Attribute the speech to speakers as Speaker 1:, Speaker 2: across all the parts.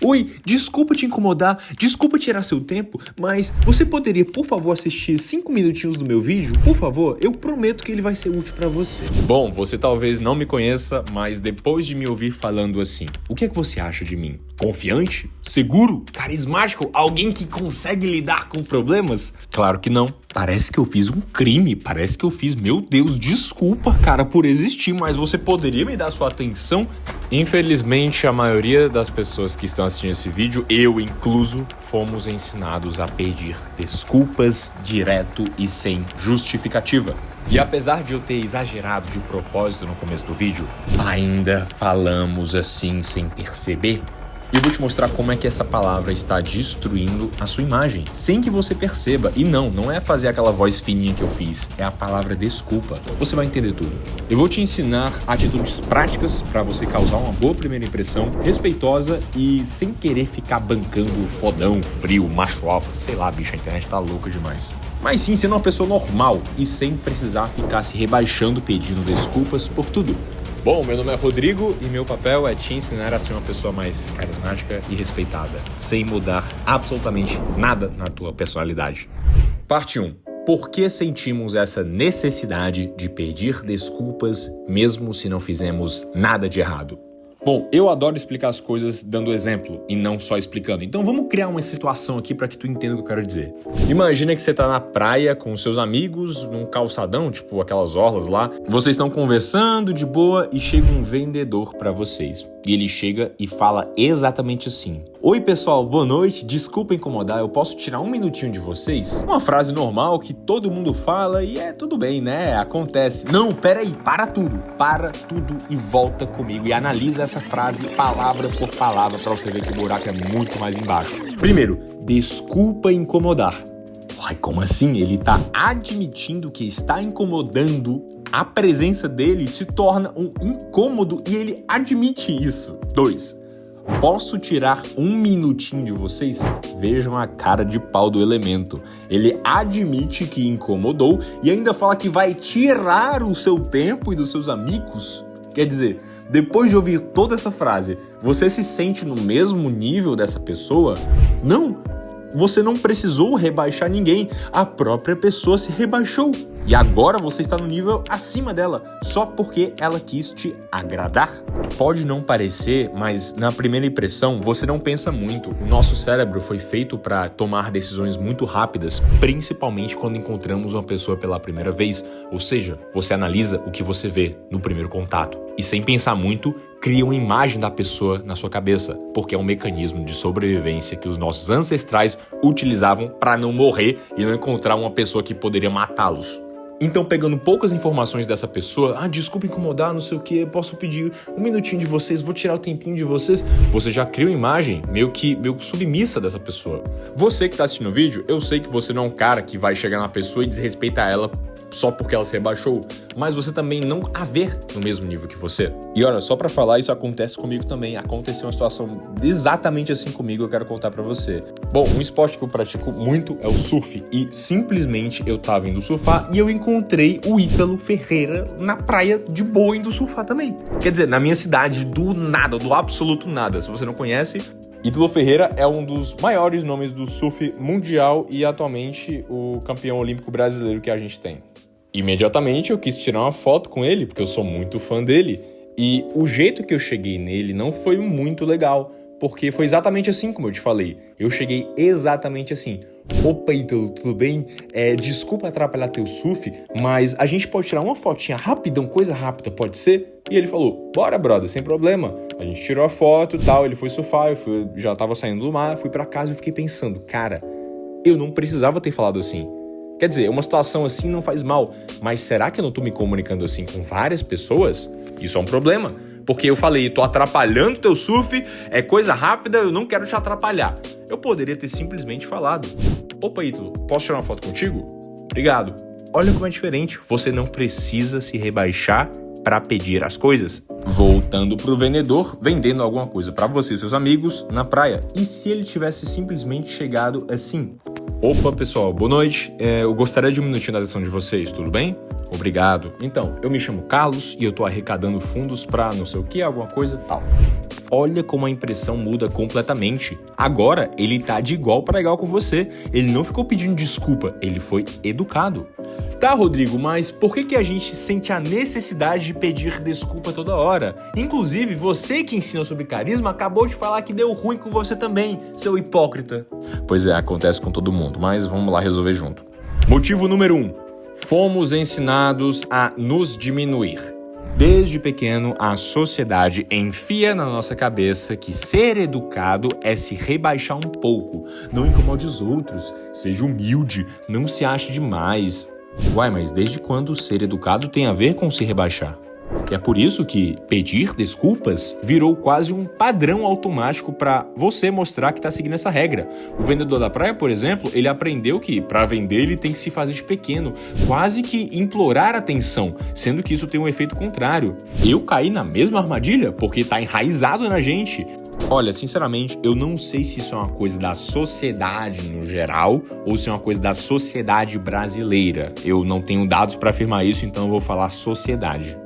Speaker 1: Oi, desculpa te incomodar, desculpa tirar seu tempo, mas você poderia, por favor, assistir 5 minutinhos do meu vídeo? Por favor, eu prometo que ele vai ser útil pra você. Bom, você talvez não me conheça, mas depois de me ouvir falando assim, o que é que você acha de mim? Confiante? Seguro? Carismático? Alguém que consegue lidar com problemas? Claro que não. Parece que eu fiz um crime, meu Deus, desculpa, cara, por existir, mas você poderia me dar sua atenção? Infelizmente, a maioria das pessoas que estão assistindo esse vídeo, eu incluso, fomos ensinados a pedir desculpas direto e sem justificativa. E apesar de eu ter exagerado de propósito no começo do vídeo, ainda falamos assim sem perceber. E eu vou te mostrar como é que essa palavra está destruindo a sua imagem, sem que você perceba. E não é fazer aquela voz fininha que eu fiz, é a palavra desculpa. Você vai entender tudo. Eu vou te ensinar atitudes práticas para você causar uma boa primeira impressão, respeitosa e sem querer ficar bancando fodão, frio, macho alfa, sei lá, bicho, a internet tá louca demais. Mas sim, sendo uma pessoa normal e sem precisar ficar se rebaixando pedindo desculpas por tudo. Bom, meu nome é Rodrigo e meu papel é te ensinar a ser uma pessoa mais carismática e respeitada, sem mudar absolutamente nada na tua personalidade. Parte 1. Por que sentimos essa necessidade de pedir desculpas mesmo se não fizemos nada de errado? Bom, eu adoro explicar as coisas dando exemplo e não só explicando. Então vamos criar uma situação aqui para que tu entenda o que eu quero dizer. Imagina que você tá na praia com seus amigos, num calçadão, tipo aquelas orlas lá. Vocês estão conversando de boa e chega um vendedor para vocês. E ele chega e fala exatamente assim: oi pessoal, boa noite, desculpa incomodar, eu posso tirar um minutinho de vocês? Uma frase normal que todo mundo fala e é tudo bem, né? Acontece. Não, peraí, para tudo e volta comigo e analisa essa frase palavra por palavra pra você ver que o buraco é muito mais embaixo. Primeiro, desculpa incomodar. Uai, como assim? Ele tá admitindo que está incomodando. A presença dele se torna um incômodo e ele admite isso. 2. Posso tirar um minutinho de vocês? Vejam a cara de pau do elemento. Ele admite que incomodou e ainda fala que vai tirar o seu tempo e dos seus amigos. Quer dizer, depois de ouvir toda essa frase, você se sente no mesmo nível dessa pessoa? Não! Você não precisou rebaixar ninguém, a própria pessoa se rebaixou. E agora você está no nível acima dela, só porque ela quis te agradar. Pode não parecer, mas na primeira impressão você não pensa muito. O nosso cérebro foi feito para tomar decisões muito rápidas, principalmente quando encontramos uma pessoa pela primeira vez. Ou seja, você analisa o que você vê no primeiro contato. E sem pensar muito, cria uma imagem da pessoa na sua cabeça, porque é um mecanismo de sobrevivência que os nossos ancestrais utilizavam para não morrer e não encontrar uma pessoa que poderia matá-los. Então, pegando poucas informações dessa pessoa, desculpa incomodar, não sei o que, posso pedir um minutinho de vocês, vou tirar o tempinho de vocês, você já cria uma imagem meio que submissa dessa pessoa. Você que tá assistindo o vídeo, eu sei que você não é um cara que vai chegar na pessoa e desrespeitar ela só porque ela se rebaixou, mas você também não a vê no mesmo nível que você. E olha, só pra falar, isso acontece comigo também. Aconteceu uma situação exatamente assim comigo, eu quero contar pra você. Bom, um esporte que eu pratico muito é o surf e simplesmente eu tava indo surfar e eu encontrei o Ítalo Ferreira na praia de boa indo surfar também. Quer dizer, na minha cidade, do nada, do absoluto nada. Se você não conhece, Ítalo Ferreira é um dos maiores nomes do surf mundial e atualmente o campeão olímpico brasileiro que a gente tem. Imediatamente eu quis tirar uma foto com ele, porque eu sou muito fã dele. E o jeito que eu cheguei nele não foi muito legal, porque foi exatamente assim como eu te falei. Eu cheguei exatamente assim. Opa, Ítalo, tudo bem? Desculpa atrapalhar teu surf, mas a gente pode tirar uma fotinha rapidão, coisa rápida, pode ser? E ele falou, bora, brother, sem problema. A gente tirou a foto e tal, ele foi surfar, eu já tava saindo do mar, fui pra casa e fiquei pensando, cara, eu não precisava ter falado assim. Quer dizer, uma situação assim não faz mal, mas será que eu não tô me comunicando assim com várias pessoas? Isso é um problema, porque eu falei, tô atrapalhando teu surf, é coisa rápida, eu não quero te atrapalhar. Eu poderia ter simplesmente falado, opa, Ítalo, posso tirar uma foto contigo? Obrigado. Olha como é diferente, você não precisa se rebaixar para pedir as coisas. Voltando pro vendedor, vendendo alguma coisa para você e seus amigos na praia. E se ele tivesse simplesmente chegado assim? Opa, pessoal, boa noite. Eu gostaria de um minutinho da atenção de vocês, tudo bem? Obrigado. Então, eu me chamo Carlos e eu tô arrecadando fundos pra não sei o que, alguma coisa tal. olha como a impressão muda completamente. Agora, ele tá de igual para igual com você. Ele não ficou pedindo desculpa, ele foi educado. Tá, Rodrigo, mas por que a gente sente a necessidade de pedir desculpa toda hora? Inclusive, você que ensina sobre carisma acabou de falar que deu ruim com você também, seu hipócrita. Pois é, acontece com todo mundo, mas vamos lá resolver junto. Motivo número 1. Fomos ensinados a nos diminuir. Desde pequeno, a sociedade enfia na nossa cabeça que ser educado é se rebaixar um pouco. Não incomode os outros, seja humilde, não se ache demais. Uai, mas desde quando ser educado tem a ver com se rebaixar? E é por isso que pedir desculpas virou quase um padrão automático para você mostrar que está seguindo essa regra. O vendedor da praia, por exemplo, ele aprendeu que para vender ele tem que se fazer de pequeno, quase que implorar atenção, sendo que isso tem um efeito contrário. Eu caí na mesma armadilha porque está enraizado na gente. Olha, sinceramente, eu não sei se isso é uma coisa da sociedade no geral ou se é uma coisa da sociedade brasileira. Eu não tenho dados para afirmar isso, então eu vou falar sociedade.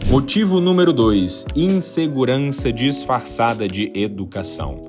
Speaker 1: Motivo número 2, insegurança disfarçada de educação.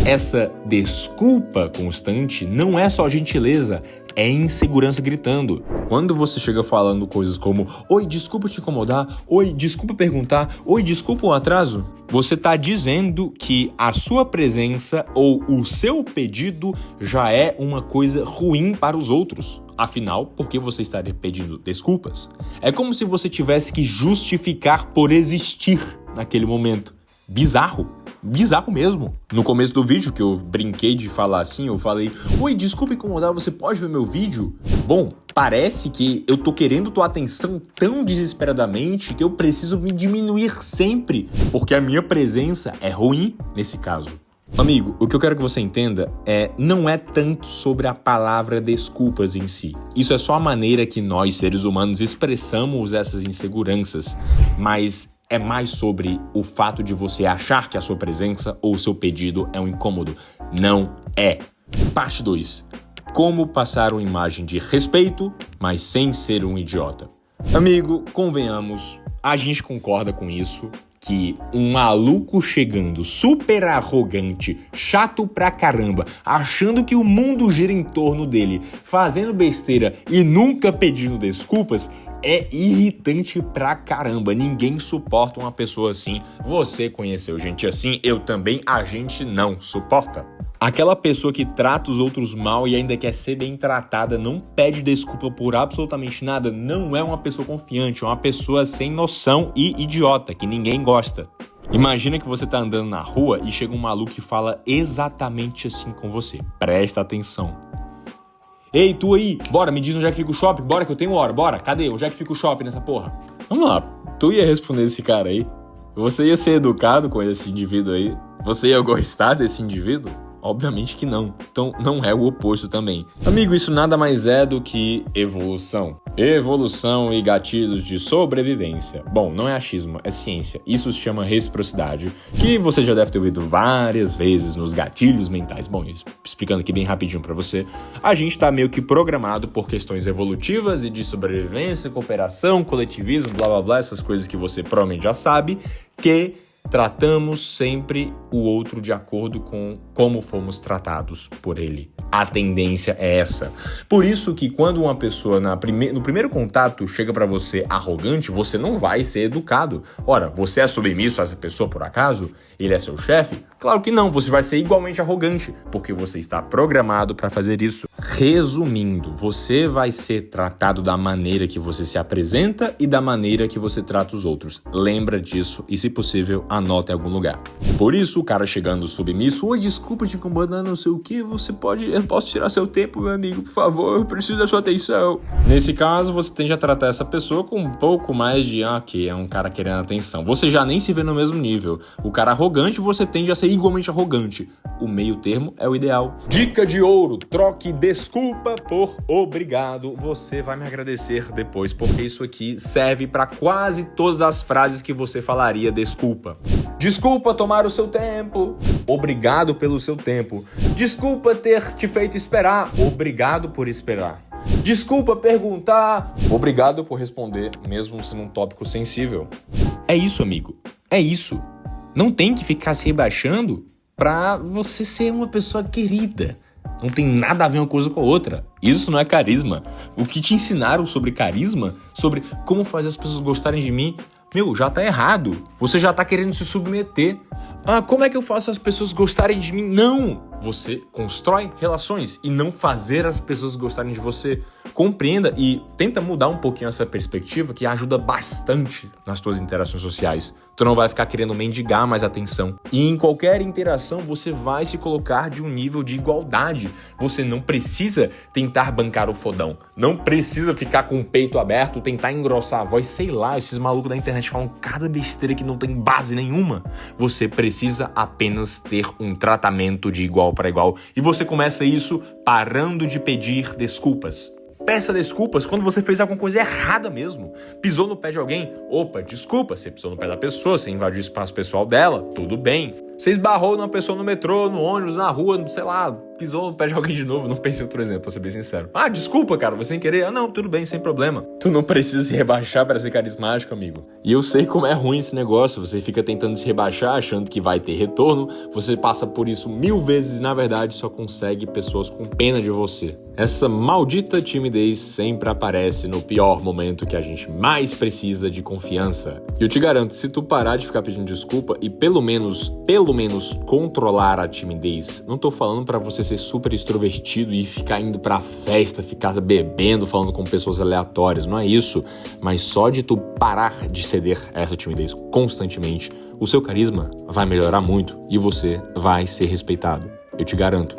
Speaker 1: Essa desculpa constante não é só gentileza, é insegurança gritando. Quando você chega falando coisas como "Oi, desculpa te incomodar", "Oi, desculpa perguntar", "Oi, desculpa o atraso", você está dizendo que a sua presença ou o seu pedido já é uma coisa ruim para os outros. Afinal, por que você estaria pedindo desculpas? É como se você tivesse que justificar por existir naquele momento. Bizarro. Bizarro mesmo. No começo do vídeo que eu brinquei de falar assim, eu falei: "Oi, desculpa incomodar, você pode ver meu vídeo?" Bom, parece que eu tô querendo tua atenção tão desesperadamente que eu preciso me diminuir sempre, porque a minha presença é ruim nesse caso. Amigo, o que eu quero que você entenda não é tanto sobre a palavra desculpas em si. Isso é só a maneira que nós, seres humanos, expressamos essas inseguranças, mas é mais sobre o fato de você achar que a sua presença ou o seu pedido é um incômodo. Não é. Parte 2. Como passar uma imagem de respeito, mas sem ser um idiota. Amigo, convenhamos, a gente concorda com isso, que um maluco chegando super arrogante, chato pra caramba, achando que o mundo gira em torno dele, fazendo besteira e nunca pedindo desculpas, é irritante pra caramba. Ninguém suporta uma pessoa assim. Você conheceu gente assim, eu também, a gente não suporta. Aquela pessoa que trata os outros mal e ainda quer ser bem tratada, não pede desculpa por absolutamente nada, não é uma pessoa confiante, é uma pessoa sem noção e idiota, que ninguém gosta. Imagina que você tá andando na rua e chega um maluco que fala exatamente assim com você. Presta atenção. "Ei, tu aí, bora, me diz onde é que fica o shopping, bora que eu tenho hora, bora, cadê? Onde é que fica o shopping nessa porra?" Vamos lá, tu ia responder esse cara aí? Você ia ser educado com esse indivíduo aí? Você ia gostar desse indivíduo? Obviamente que não. Então não é o oposto também. Amigo, isso nada mais é do que evolução. Evolução e gatilhos de sobrevivência. Bom, não é achismo, é ciência. Isso se chama reciprocidade, que você já deve ter ouvido várias vezes nos gatilhos mentais. Bom, explicando aqui bem rapidinho pra você, a gente tá meio que programado por questões evolutivas e de sobrevivência, cooperação, coletivismo, blá blá blá, essas coisas que você provavelmente já sabe, que tratamos sempre o outro de acordo com como fomos tratados por ele. A tendência é essa. Por isso que quando uma pessoa no primeiro contato chega pra você arrogante, você não vai ser educado. Ora, você é submisso a essa pessoa por acaso? Ele é seu chefe? Claro que não, você vai ser igualmente arrogante, porque você está programado para fazer isso. Resumindo, você vai ser tratado da maneira que você se apresenta e da maneira que você trata os outros. Lembra disso e, se possível, anota em algum lugar. Por isso, o cara chegando submisso: "Oi, desculpa te incomodar, não sei o que, eu posso tirar seu tempo, meu amigo, por favor, eu preciso da sua atenção." Nesse caso, você tende a tratar essa pessoa com um pouco mais de, que é um cara querendo atenção. Você já nem se vê no mesmo nível. O cara arrogante, você tende a ser igualmente arrogante. O meio termo é o ideal. Dica de ouro: troque desculpa por obrigado. Você vai me agradecer depois, porque isso aqui serve para quase todas as frases que você falaria desculpa. Desculpa tomar o seu tempo. Obrigado pelo seu tempo. Desculpa ter te feito esperar. Obrigado por esperar. Desculpa perguntar. Obrigado por responder, mesmo sendo um tópico sensível. É isso, amigo. É isso. Não tem que ficar se rebaixando pra você ser uma pessoa querida. Não tem nada a ver uma coisa com a outra. Isso não é carisma. O que te ensinaram sobre carisma, sobre como fazer as pessoas gostarem de mim, já tá errado. Você já tá querendo se submeter. Como é que eu faço as pessoas gostarem de mim? Não! Você constrói relações e não fazer as pessoas gostarem de você. Compreenda e tenta mudar um pouquinho essa perspectiva, que ajuda bastante nas tuas interações sociais. Tu não vai ficar querendo mendigar mais atenção. E em qualquer interação você vai se colocar de um nível de igualdade. Você não precisa tentar bancar o fodão. Não precisa ficar com o peito aberto, tentar engrossar a voz. Sei lá, esses malucos da internet falam cada besteira que não tem base nenhuma. Você precisa apenas ter um tratamento de igual para igual. E você começa isso parando de pedir desculpas. Peça desculpas quando você fez alguma coisa errada mesmo. Pisou no pé de alguém? Opa, desculpa, você pisou no pé da pessoa, você invadiu o espaço pessoal dela, tudo bem. Você esbarrou numa pessoa no metrô, no ônibus, na rua, sei lá, pisou no pé de alguém de novo, não pensei em outro exemplo, pra ser bem sincero. Desculpa, cara, você sem querer. Não, tudo bem, sem problema. Tu não precisa se rebaixar para ser carismático, amigo. E eu sei como é ruim esse negócio, você fica tentando se rebaixar, achando que vai ter retorno, você passa por isso 1000 vezes e na verdade só consegue pessoas com pena de você. Essa maldita timidez sempre aparece no pior momento que a gente mais precisa de confiança. E eu te garanto, se tu parar de ficar pedindo desculpa e pelo menos controlar a timidez, não tô falando pra você ser super extrovertido e ficar indo pra festa, ficar bebendo, falando com pessoas aleatórias, não é isso, mas só de tu parar de ceder a essa timidez constantemente, o seu carisma vai melhorar muito e você vai ser respeitado. Eu te garanto.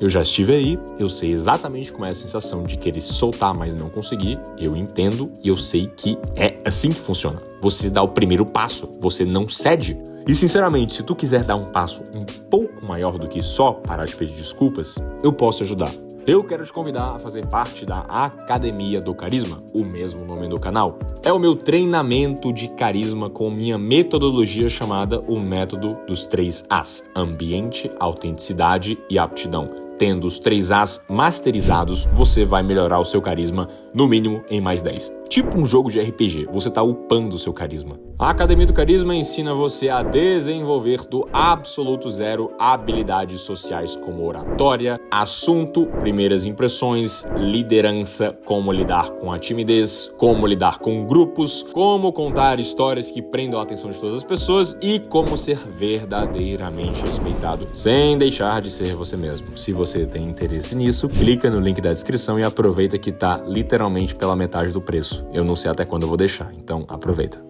Speaker 1: Eu já estive aí, eu sei exatamente como é a sensação de querer soltar, mas não conseguir. Eu entendo e eu sei que é assim que funciona. Você dá o primeiro passo, você não cede. E sinceramente, se tu quiser dar um passo um pouco maior do que só parar de pedir desculpas, eu posso te ajudar. Eu quero te convidar a fazer parte da Academia do Carisma, o mesmo nome do canal. É o meu treinamento de carisma com minha metodologia chamada o Método dos 3 As: ambiente, autenticidade e aptidão. Tendo os 3 As masterizados, você vai melhorar o seu carisma, no mínimo, em mais 10. Tipo um jogo de RPG, você tá upando o seu carisma. A Academia do Carisma ensina você a desenvolver do absoluto zero habilidades sociais como oratória, assunto, primeiras impressões, liderança, como lidar com a timidez, como lidar com grupos, como contar histórias que prendam a atenção de todas as pessoas e como ser verdadeiramente respeitado, sem deixar de ser você mesmo. Se você tem interesse nisso, clica no link da descrição e aproveita que tá literalmente pela metade do preço. Eu não sei até quando eu vou deixar, então aproveita.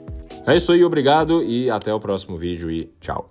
Speaker 1: É isso aí, obrigado e até o próximo vídeo e tchau.